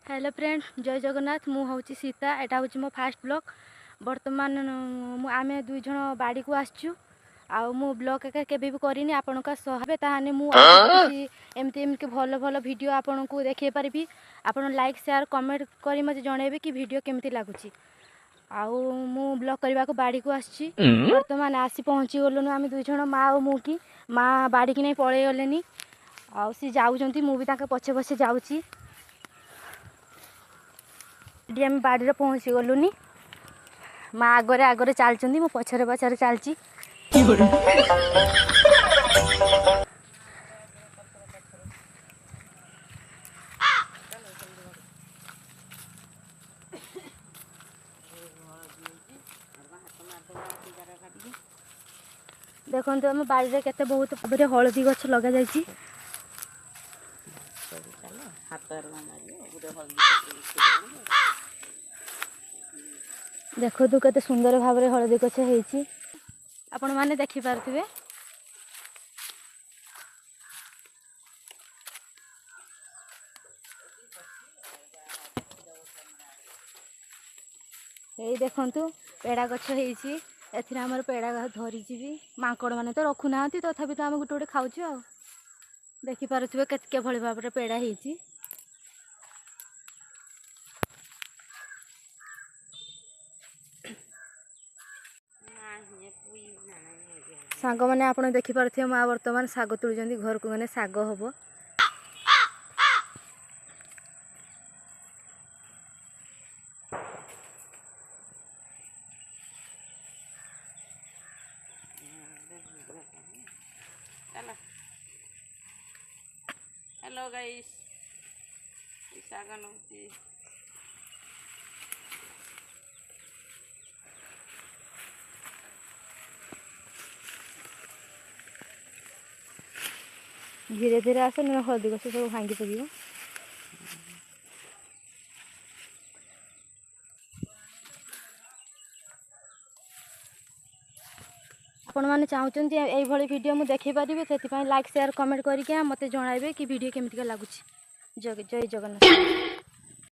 Hello friend जय जगन्नाथ मु हूँ सीता एटा हूँ मो फास्ट ब्लॉग बर्तमान आम दुई जन बाड़ी को आसचु मु ब्लॉग के भी करनी आपण सहे ताहने एमती एमती भल भल वीडियो आपन को देखे पारि आपन लाइक शेयर कमेंट करी मते जणेबे कि वीडियो केमती लागुची मु ब्लॉग करने को बाड़ी को आसी बर्तमान आसी पहुँची गलुन आम दुई जन माँ और मु की माँ बाड़ी की नहीं पलि गले सी जाऊँच मुझे पछे पछे जाऊँगी आम बाड़ी पहुँची गलुनी माँ आगरे आगरे चलती मो पछरे पछरे चलती देखो आम बाड़ी केते बहुत भाव हलदी गछ लगा जाइए देखो तू केते सुंदर भाव में हलदी गछ होती आपण मैंने देखिपे यही देखु पेड़ा गछ होती एमर पेड़ा धरी भी माकड़ मैंने तो रखुना तथापि तो आम गोटे गोटे खाऊ देखिपे के भाव में पेड़ा होती साग मैंने आप देखिपे माँ बर्तमान साग तुलुंट घर को मैंने साग हम हेलो गाइस साग नौती धीरे धीरे आस ना हलदी गछ सब भांगी पड़ो आपण मैंने चाहते यही वीडियो मुझे देखी पारि से लाइक शेयर कमेंट करके मत जनइबे कि वीडियो केमती लगुच जय जगन्नाथ।